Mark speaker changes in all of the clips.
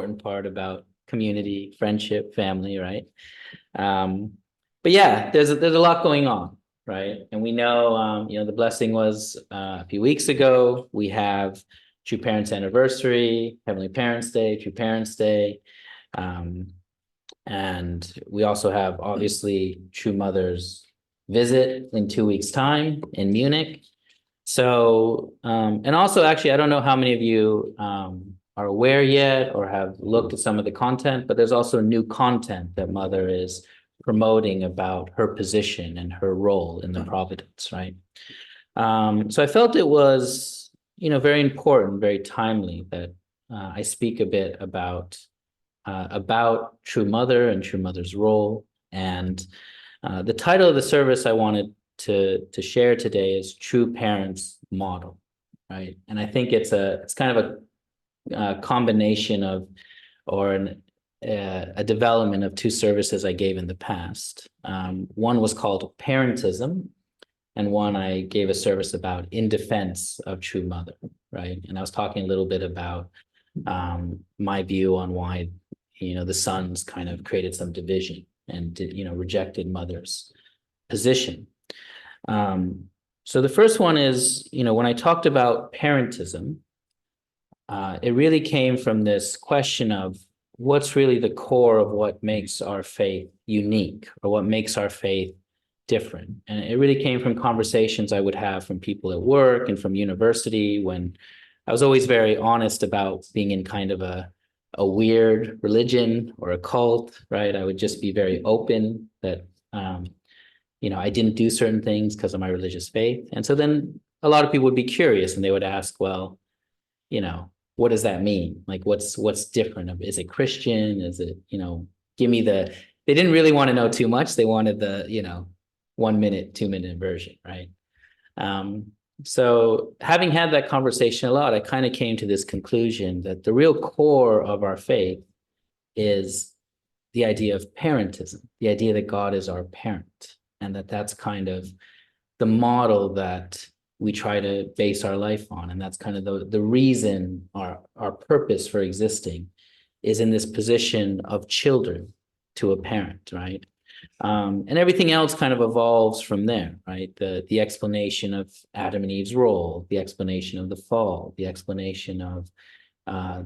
Speaker 1: important part about community, friendship, family, right? But yeah, there's a lot going on, right? And we know, the blessing was a few weeks ago. We have True Parents Anniversary, Heavenly Parents Day, True Parents Day. And we also have obviously True Mother's visit in 2 weeks' time in Munich. So, and also actually, I don't know how many of you are aware yet or have looked at some of the content, but there's also new content that Mother is promoting about her position and her role in the Providence, right? So I felt it was, very important, very timely that I speak a bit about True Mother and True Mother's role. And the title of the service I wanted to share today is True Parents Model, right? And I think it's kind of a combination of, or a development of two services I gave in the past. One was called Parentism, and one I gave a service about In Defense of True Mother, right? And I was talking a little bit about my view on why, the sons kind of created some division and, rejected Mother's position. So the first one is, when I talked about parentism, it really came from this question of what's really the core of what makes our faith unique or what makes our faith different. And it really came from conversations I would have from people at work and from university, when I was always very honest about being in kind of a weird religion or a cult, right? I would just be very open that, I didn't do certain things because of my religious faith. And so then a lot of people would be curious and they would ask, well, what does that mean? Like, what's different? Is it Christian? Is it, give me they didn't really want to know too much. They wanted the, 1 minute, 2 minute version, right? So having had that conversation a lot, I kind of came to this conclusion that the real core of our faith is the idea of parentism, the idea that God is our parent, and that's kind of the model that we try to base our life on. And that's kind of the reason our purpose for existing is in this position of children to a parent, right? And everything else kind of evolves from there, right? The explanation of Adam and Eve's role, the explanation of the fall, the explanation of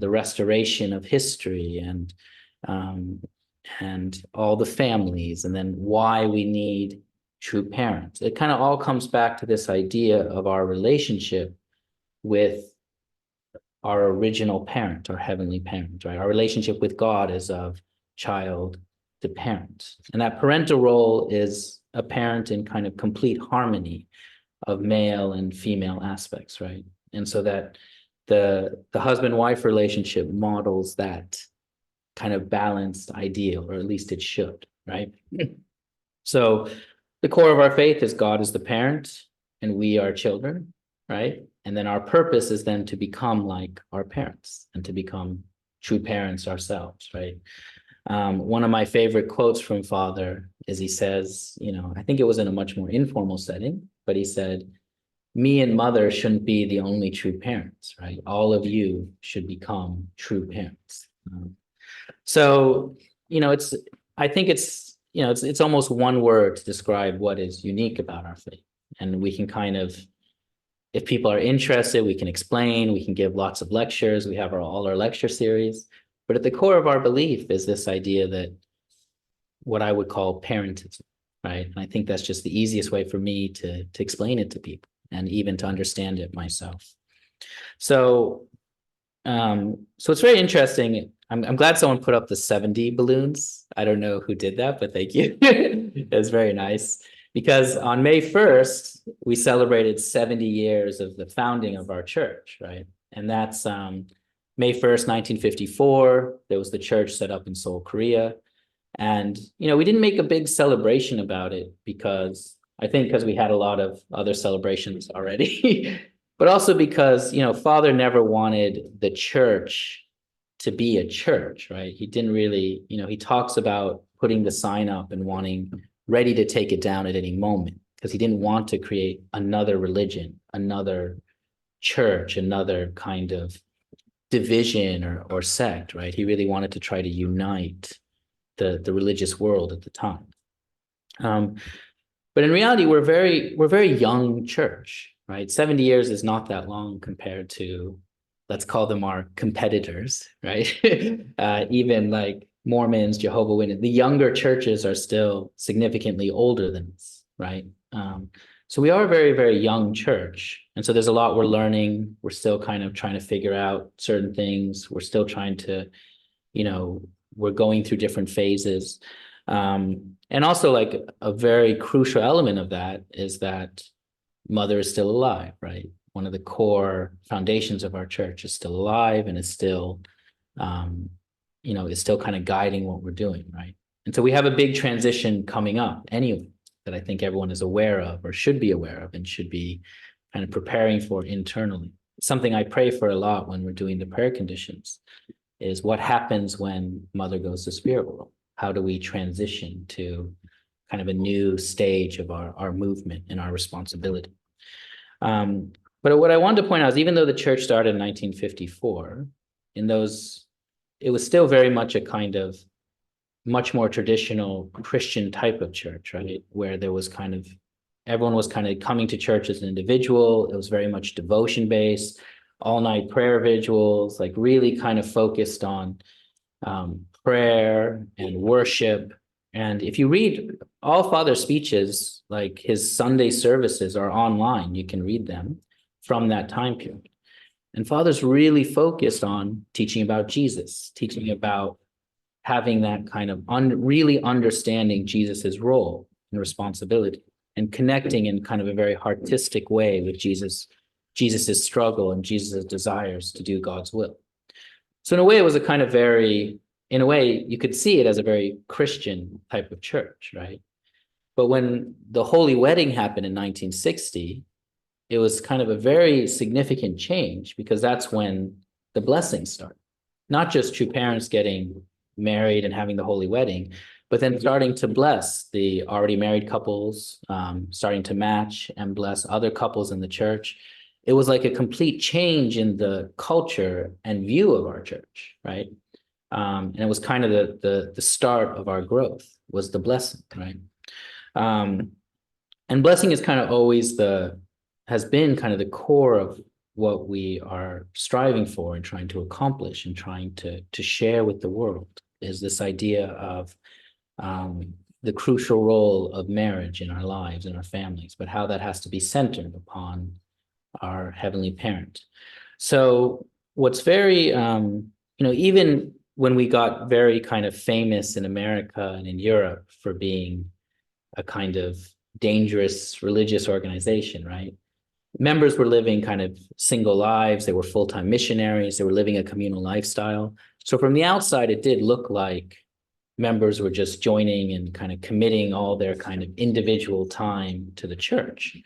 Speaker 1: the restoration of history and all the families, and then why we need true parents. It kind of all comes back to this idea of our relationship with our original parent, our heavenly parent, right? Our relationship with God is of child to parent. And that parental role is apparent in kind of complete harmony of male and female aspects, right? And so that the husband-wife relationship models that kind of balanced ideal, or at least it should, right? So the core of our faith is God is the parent and we are children, right? And then our purpose is then to become like our parents and to become true parents ourselves, right? One of my favorite quotes from Father is he says, I think it was in a much more informal setting, but he said, me and Mother shouldn't be the only true parents, right? All of you should become true parents. So, I think it's almost one word to describe what is unique about our faith. And we can kind of, if people are interested, we can explain, we can give lots of lectures. We have all our lecture series. But at the core of our belief is this idea that what I would call parentism, right? And I think that's just the easiest way for me to explain it to people and even to understand it myself. So, so it's very interesting. I'm glad someone put up the 70 balloons. I don't know who did that, but thank you. It's very nice. Because on May 1st, we celebrated 70 years of the founding of our church, right? And that's May 1st, 1954, there was the church set up in Seoul, Korea. And, we didn't make a big celebration about it because we had a lot of other celebrations already, but also because, Father never wanted the church to be a church, right? He didn't really, he talks about putting the sign up and wanting ready to take it down at any moment because he didn't want to create another religion, another church, another kind of division or sect, right? He really wanted to try to unite the religious world at the time. But in reality, we're very young church, right? 70 years is not that long compared to, let's call them our competitors, right? Even like Mormons, Jehovah's Witnesses, the younger churches are still significantly older than us, right? So we are a very, very young church. And so there's a lot we're learning. We're still kind of trying to figure out certain things. We're still trying to, we're going through different phases. And also like a very crucial element of that is that Mother is still alive, right? One of the core foundations of our church is still alive and is still, is still kind of guiding what we're doing, right? And so we have a big transition coming up anyway that I think everyone is aware of or should be aware of and should be kind of preparing for internally. It's something I pray for a lot when we're doing the prayer conditions is what happens when Mother goes to spirit world? How do we transition to kind of a new stage of our movement and our responsibility? But what I wanted to point out is even though the church started in 1954, it was still very much a kind of much more traditional Christian type of church, right? Where there was everyone was kind of coming to church as an individual. It was very much devotion based, all night prayer vigils, like really kind of focused on prayer and worship. And if you read all Father's speeches, like his Sunday services are online, you can read them from that time period. And Father's really focused on teaching about Jesus, teaching about having that kind of really understanding Jesus's role and responsibility and connecting in kind of a very artistic way with Jesus's struggle and Jesus's desires to do God's will. So in a way, it was in a way, you could see it as a very Christian type of church, right? But when the Holy Wedding happened in 1960, it was kind of a very significant change because that's when the blessings started. Not just true parents getting married and having the Holy Wedding, but then starting to bless the already married couples, starting to match and bless other couples in the church. It was like a complete change in the culture and view of our church, right? And it was kind of the start of our growth was the blessing, right? And blessing is kind of always has been kind of the core of what we are striving for and trying to accomplish and trying to share with the world is this idea of the crucial role of marriage in our lives and our families, but how that has to be centered upon our heavenly parent. So what's very, even when we got very kind of famous in America and in Europe for being a kind of dangerous religious organization, right? Members were living kind of single lives. They were full-time missionaries. They were living a communal lifestyle. So from the outside, it did look like members were just joining and kind of committing all their kind of individual time to the church.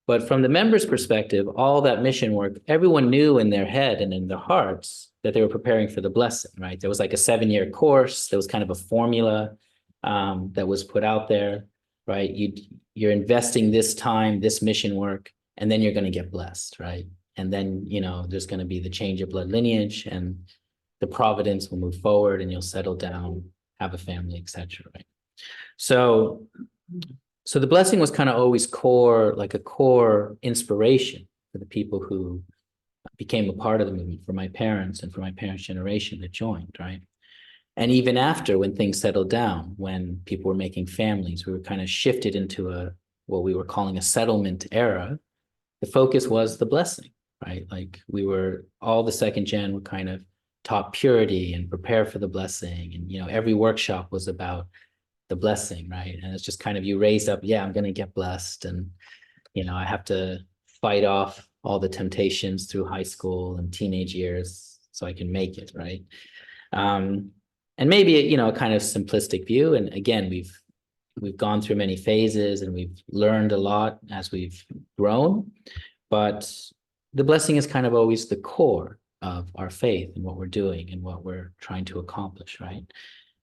Speaker 1: But from the members' perspective, all that mission work, everyone knew in their head and in their hearts that they were preparing for the blessing, right? There was like a 7-year course. There was kind of a formula that was put out there, right? You're investing this time, this mission work, and then you're going to get blessed, right? And then, there's going to be the change of blood lineage and the providence will move forward and you'll settle down, have a family, etc. Right? So the blessing was kind of always like a core inspiration for the people who became a part of the movement, for my parents and for my parents' generation that joined, right? And even after, when things settled down, when people were making families, we were kind of shifted into what we were calling a settlement era. The focus was the blessing, right? Like all the second gen were kind of taught purity and prepare for the blessing. And, every workshop was about the blessing, right? And it's just kind of you raised up, I'm going to get blessed. And, I have to fight off all the temptations through high school and teenage years so I can make it, right? And maybe, a kind of simplistic view. And again, we've gone through many phases and we've learned a lot as we've grown, but the blessing is kind of always the core of our faith and what we're doing and what we're trying to accomplish, right?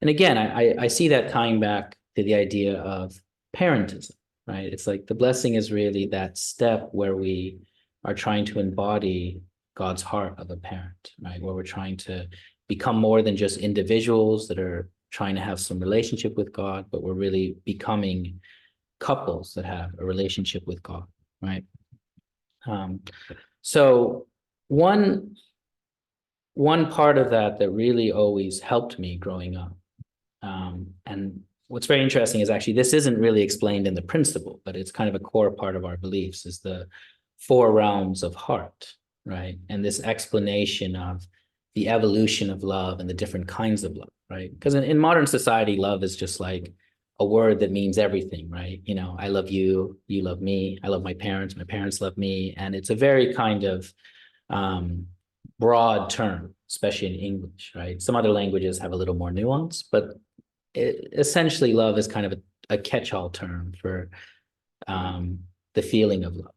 Speaker 1: And again, I see that tying back to the idea of parentism, right? It's like the blessing is really that step where we are trying to embody God's heart of a parent, right? Where we're trying to become more than just individuals that are trying to have some relationship with God, but we're really becoming couples that have a relationship with God, right? So one part of that really always helped me growing up, and what's very interesting is actually this isn't really explained in the principle, but it's kind of a core part of our beliefs, is the four realms of heart, right? And this explanation of the evolution of love and the different kinds of love, right? Because in modern society, love is just like a word that means everything, right? You know, I love you, you love me, I love my parents love me. And it's a very kind of broad term, especially in English, right? Some other languages have a little more nuance, but essentially love is kind of a catch-all term for the feeling of love.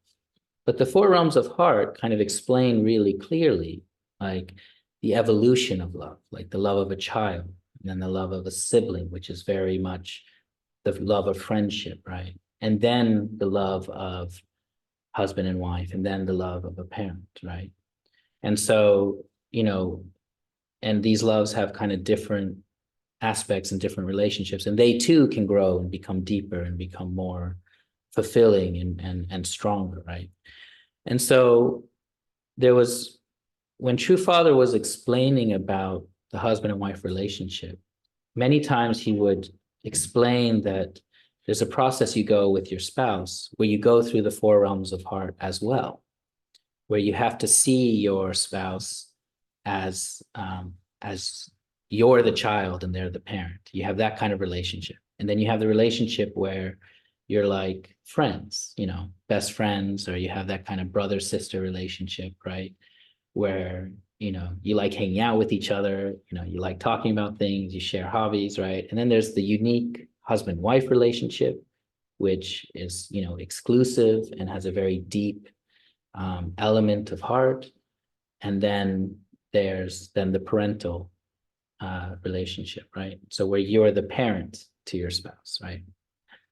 Speaker 1: But the four realms of heart kind of explain really clearly, like the evolution of love, like the love of a child, and then the love of a sibling, which is very much the love of friendship, right? And then the love of husband and wife, and then the love of a parent, right? And so, and these loves have kind of different aspects and different relationships, and they too can grow and become deeper and become more fulfilling and stronger, right? And so there was, when True Father was explaining about the husband and wife relationship, many times he would explain that there's a process you go with your spouse where you go through the four realms of heart as well, where you have to see your spouse as you're the child and they're the parent. You have that kind of relationship. And then you have the relationship where you're like friends, best friends, or you have that kind of brother-sister relationship, right? Where, you like hanging out with each other, you like talking about things, you share hobbies, right? And then there's the unique husband-wife relationship, which is, exclusive and has a very deep element of heart. And then there's the parental relationship, right? So where you're the parent to your spouse, right?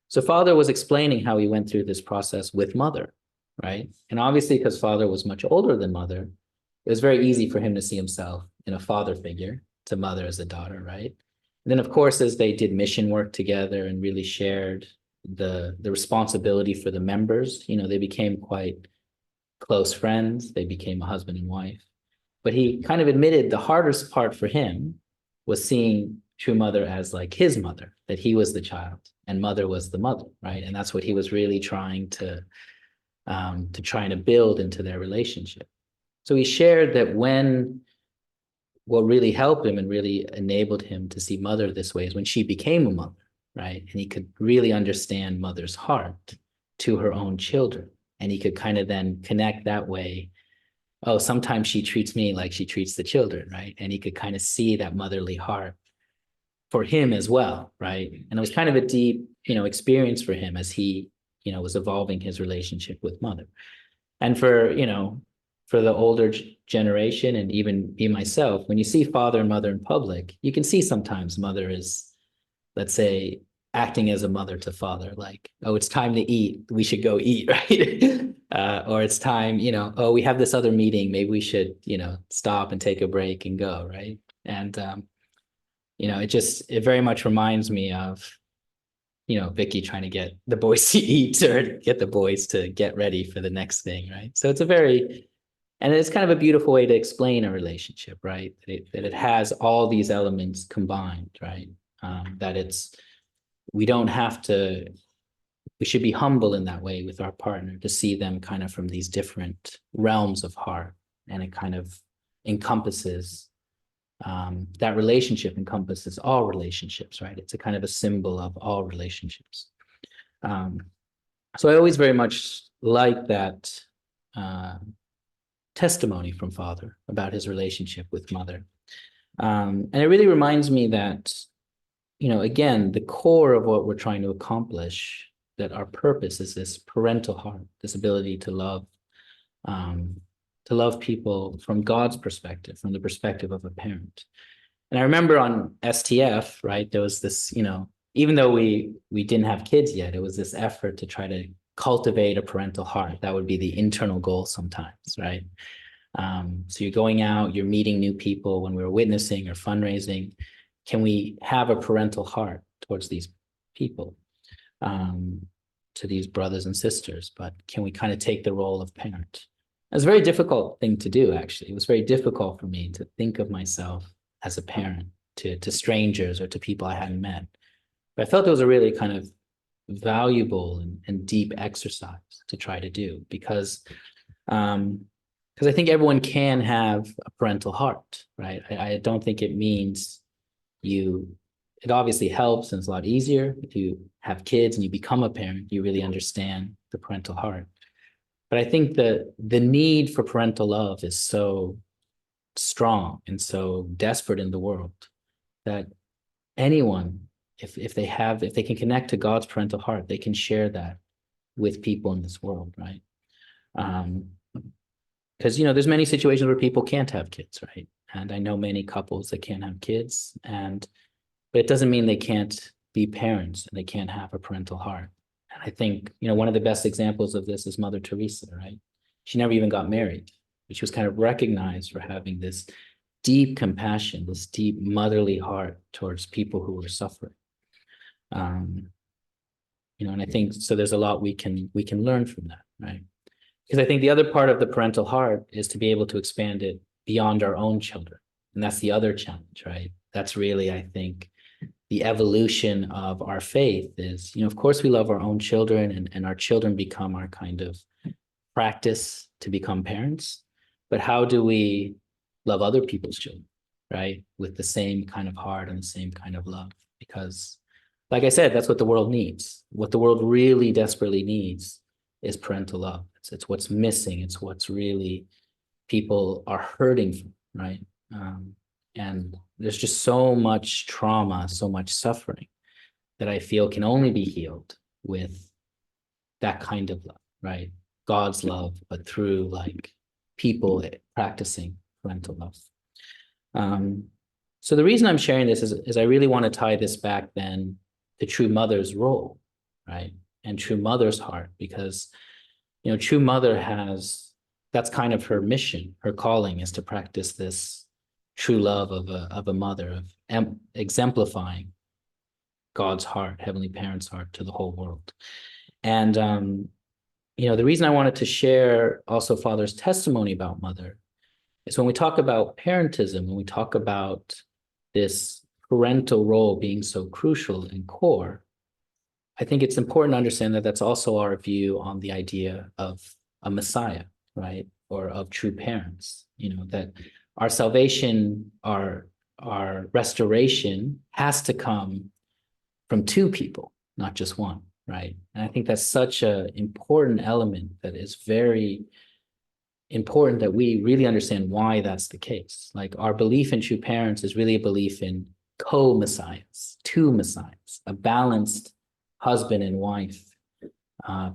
Speaker 1: So Father was explaining how he went through this process with Mother, right? And obviously, because Father was much older than Mother, it was very easy for him to see himself in a father figure to Mother as a daughter, right? And then, of course, as they did mission work together and really shared the responsibility for the members, they became quite close friends. They became a husband and wife. But he kind of admitted the hardest part for him was seeing True Mother as like his mother, that he was the child and Mother was the mother, right? And that's what he was really trying to build into their relationship. So he shared that what really helped him and really enabled him to see Mother this way is when she became a mother, right? And he could really understand Mother's heart to her own children. And he could kind of then connect that way. Oh, sometimes she treats me like she treats the children, right? And he could kind of see that motherly heart for him as well, right? And it was kind of a deep, experience for him as he, was evolving his relationship with Mother. And for the older generation and even me myself, when you see Father and Mother in public, you can see sometimes Mother is, let's say, acting as a mother to Father, like, oh, it's time to eat, we should go eat, right? Or it's time, oh, we have this other meeting, maybe we should, stop and take a break and go, right? And it very much reminds me of, Vicky trying to get the boys to eat or get the boys to get ready for the next thing, right? So and it's kind of a beautiful way to explain a relationship, right? That it has all these elements combined, right? We should be humble in that way with our partner to see them kind of from these different realms of heart. And it kind of encompasses, that relationship encompasses all relationships, right? It's a kind of a symbol of all relationships. So I always very much like that testimony from Father about his relationship with Mother. And it really reminds me that, again, the core of what we're trying to accomplish, that our purpose is this parental heart, this ability to love people from God's perspective, from the perspective of a parent. And I remember on STF, right, there was this, even though we didn't have kids yet, it was this effort to try to cultivate a parental heart. That would be the internal goal sometimes, right? So you're going out, you're meeting new people when we're witnessing or fundraising. Can we have a parental heart towards these people, to these brothers and sisters? But can we kind of take the role of parent? It's a very difficult thing to do, actually. It was very difficult for me to think of myself as a parent to strangers or to people I hadn't met. But I felt it was a really kind of valuable and deep exercise to try to do, because I think everyone can have a parental heart, right? I don't think it means it obviously helps and it's a lot easier if you have kids and you become a parent, you really understand the parental heart. But I think that the need for parental love is so strong and so desperate in the world that anyone, if they can connect to God's parental heart, they can share that with people in this world, right? Because there's many situations where people can't have kids, right? And I know many couples that can't have kids, but it doesn't mean they can't be parents and they can't have a parental heart. And I think one of the best examples of this is Mother Teresa, right? She never even got married, but she was kind of recognized for having this deep compassion, this deep motherly heart towards people who were suffering. And I think so there's a lot we can learn from that, right? Because I think the other part of the parental heart is to be able to expand it beyond our own children. And that's the other challenge, right? That's really, I think, the evolution of our faith is, of course we love our own children, and our children become our kind of practice to become parents. But how do we love other people's children, right? With the same kind of heart and the same kind of love. Because, like I said, that's what the world needs. What the world really desperately needs is parental love. It's what's missing. It's what's really people are hurting from, right? And there's just so much trauma, so much suffering that I feel can only be healed with that kind of love, right? God's love, but through like people practicing parental love. So the reason I'm sharing this is I really want to tie this back then to true mother's role, right? And true mother's heart, because true mother that's kind of her mission, her calling is to practice this true love of a mother, of exemplifying God's heart, Heavenly Parent's heart to the whole world. And the reason I wanted to share also Father's testimony about mother is when we talk about parentism, when we talk about this parental role being so crucial and core, I think it's important to understand that that's also our view on the idea of a Messiah, right? Or of true parents, that our salvation, our restoration has to come from two people, not just one, right? And I think that's such an important element that is very important that we really understand why that's the case. Like our belief in true parents is really a belief in co-messiahs, two messiahs, a balanced husband and wife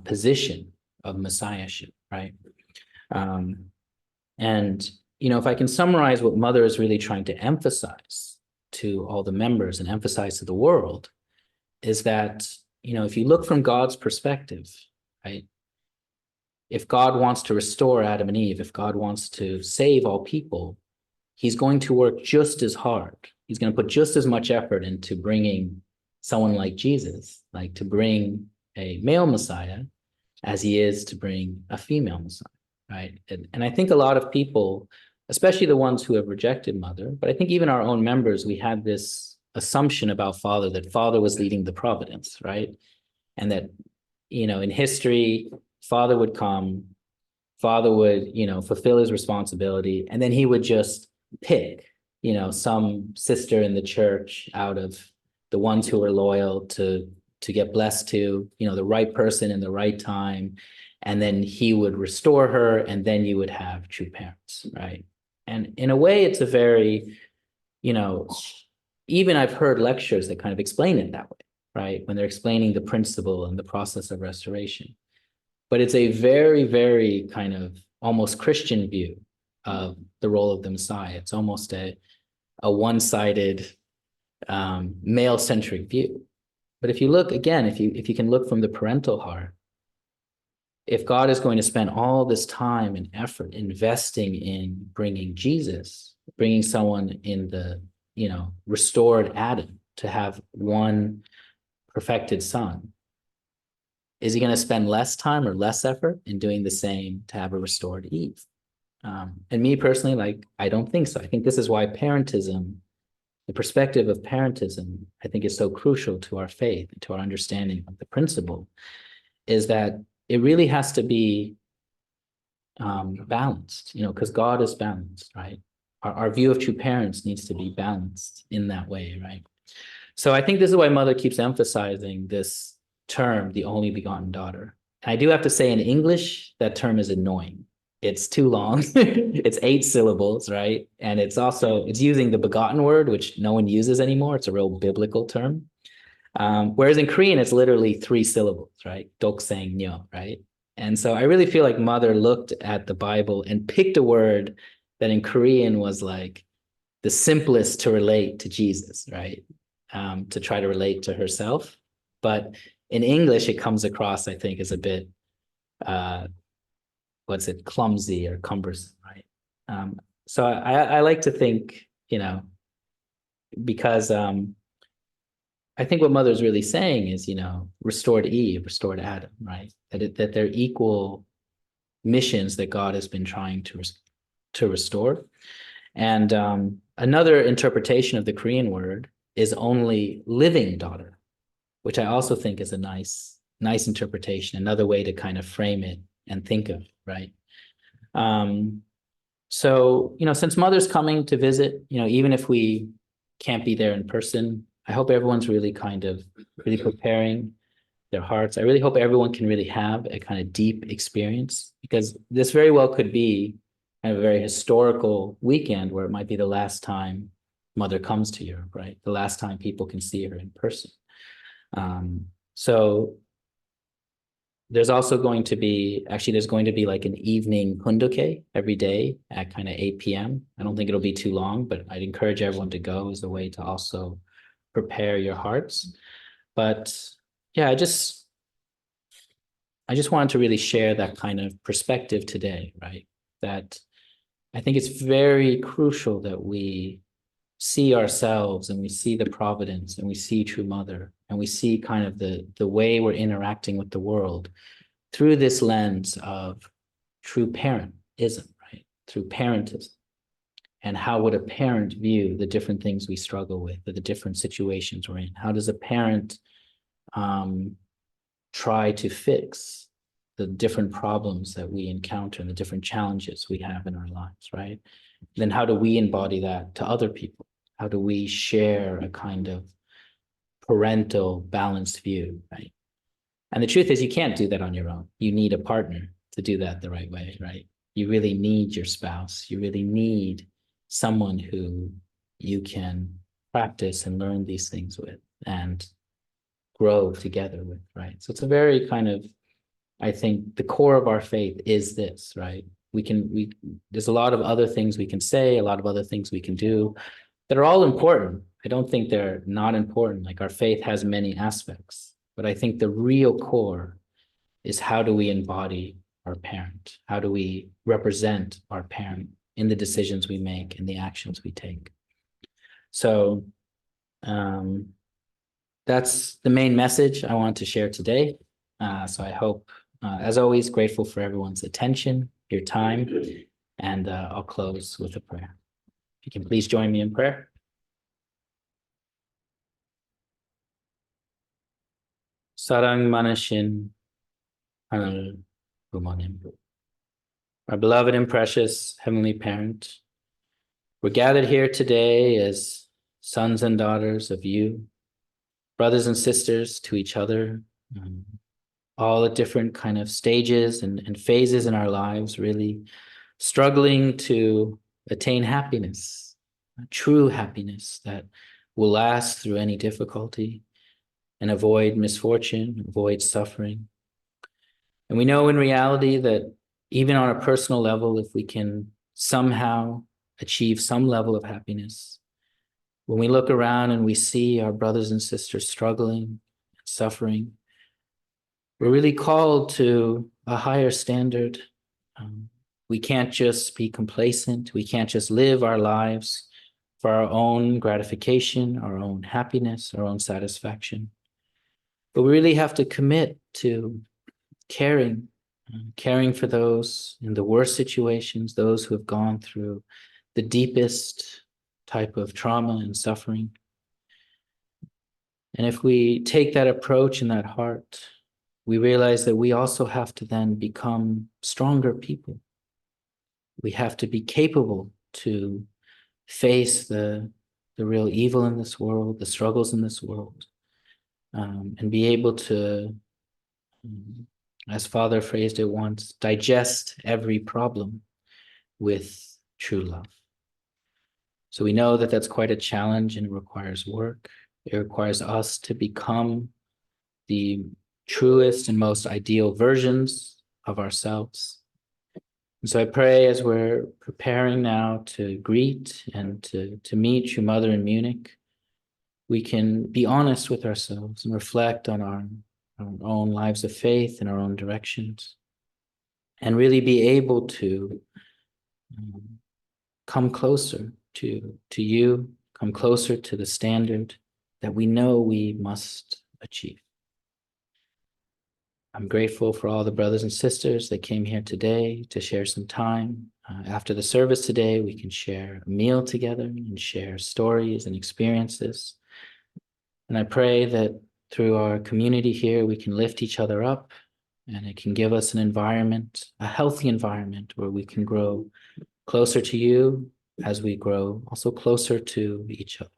Speaker 1: position of messiahship, right? And if I can summarize what Mother is really trying to emphasize to all the members and emphasize to the world is that, if you look from God's perspective, right? If God wants to restore Adam and Eve, if God wants to save all people, he's going to work just as hard. He's going to put just as much effort into bringing someone like Jesus, like to bring a male Messiah, as he is to bring a female Messiah, right? And I think a lot of people, especially the ones who have rejected Mother, but I think even our own members, we had this assumption about Father, that Father was leading the providence, right? And that, in history, Father would come, Father would, fulfill his responsibility, and then he would just pick, some sister in the church out of the ones who were loyal to get blessed to, the right person in the right time. And then he would restore her, and then you would have true parents, right? And in a way, it's a very, even I've heard lectures that kind of explain it that way, right? When they're explaining the principle and the process of restoration. But it's a very, very kind of almost Christian view of the role of the Messiah. It's almost a one-sided, male-centric view. But if you look, again, if you can look from the parental heart, if God is going to spend all this time and effort investing in bringing Jesus, bringing someone in the, restored Adam to have one perfected son, is he going to spend less time or less effort in doing the same to have a restored Eve? And me personally, like, I don't think so. I think this is why parentism, the perspective of parentism, I think is so crucial to our faith, to our understanding of the principle, is that it really has to be balanced, because God is balanced, right? Our view of true parents needs to be balanced in that way, right? So I think this is why Mother keeps emphasizing this term, the only begotten daughter. I do have to say, in English, that term is annoying. It's too long. It's 8 syllables, right? And it's using the begotten word, which no one uses anymore. It's a real biblical term. Whereas in Korean, it's literally 3 syllables, right? Doksaengyo, right? And so I really feel like Mother looked at the Bible and picked a word that in Korean was like the simplest to relate to Jesus, right? To try to relate to herself. But in English, it comes across, I think, as a bit, clumsy or cumbersome, right? So I like to think, because I think what Mother's really saying is, restored Eve, restored Adam, right? That they're equal missions that God has been trying to restore. And another interpretation of the Korean word is only living daughter, which I also think is a nice interpretation, another way to kind of frame it and think of, right? So, since Mother's coming to visit, even if we can't be there in person, I hope everyone's really preparing their hearts. I really hope everyone can really have a kind of deep experience, because this very well could be kind of a very historical weekend where it might be the last time Mother comes to Europe, right? The last time people can see her in person. So there's going to be like an evening hundoke every day at kind of 8 p.m. I don't think it'll be too long, but I'd encourage everyone to go as a way to also prepare your hearts. But yeah, I just wanted to really share that kind of perspective today, right? That I think it's very crucial that we see ourselves and we see the providence and we see True Mother and we see kind of the way we're interacting with the world through this lens of true parentism, right? Through parentism. And how would a parent view the different things we struggle with, or the different situations we're in? How does a parent try to fix the different problems that we encounter and the different challenges we have in our lives, right? Then how do we embody that to other people? How do we share a kind of parental balanced view, right? And the truth is, you can't do that on your own. You need a partner to do that the right way, right? You really need your spouse. You really need someone who you can practice and learn these things with and grow together with, right? So it's a very kind of, I think the core of our faith is this, right? There's a lot of other things we can say, a lot of other things we can do that are all important. I don't think they're not important. Like, our faith has many aspects, but I think the real core is, how do we embody our parent? How do we represent our parent in the decisions we make and the actions we take? So that's the main message I want to share today. So I hope, as always, grateful for everyone's attention, your time, and I'll close with a prayer. If you can please join me in prayer. Sarang Manashin Hanal Bumonim. Our beloved and precious Heavenly Parent, we're gathered here today as sons and daughters of you, brothers and sisters to each other, all at different kind of stages and phases in our lives, really struggling to attain happiness, true happiness that will last through any difficulty and avoid misfortune, avoid suffering. And we know in reality that even on a personal level, if we can somehow achieve some level of happiness, when we look around and we see our brothers and sisters struggling, suffering, we're really called to a higher standard. We can't just be complacent. We can't just live our lives for our own gratification, our own happiness, our own satisfaction. But we really have to commit to caring, caring for those in the worst situations, those who have gone through the deepest type of trauma and suffering. And if we take that approach and that heart, we realize that we also have to then become stronger people. We have to be capable to face the real evil in this world, the struggles in this world, and be able to, as Father phrased it once, digest every problem with true love. So we know that that's quite a challenge and it requires work. It requires us to become the truest and most ideal versions of ourselves. And so I pray as we're preparing now to greet and to meet your mother in Munich, we can be honest with ourselves and reflect on our own lives of faith and our own directions, and really be able to come closer to you, come closer to the standard that we know we must achieve. I'm grateful for all the brothers and sisters that came here today to share some time. After the service today, we can share a meal together and share stories and experiences. And I pray that through our community here, we can lift each other up, and it can give us an environment, a healthy environment where we can grow closer to you as we grow also closer to each other.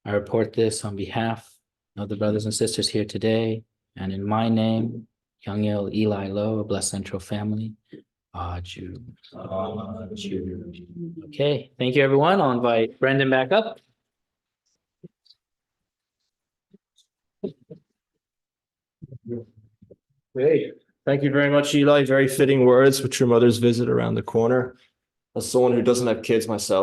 Speaker 1: I report this on behalf of the brothers and sisters here today, and in my name, Young Eli Lo, a Blessed Central family. Aju. Okay, thank you, everyone. I'll invite Brendan back up.
Speaker 2: Great. Thank you very much, Eli. Very fitting words with your mother's visit around the corner. As someone who doesn't have kids myself,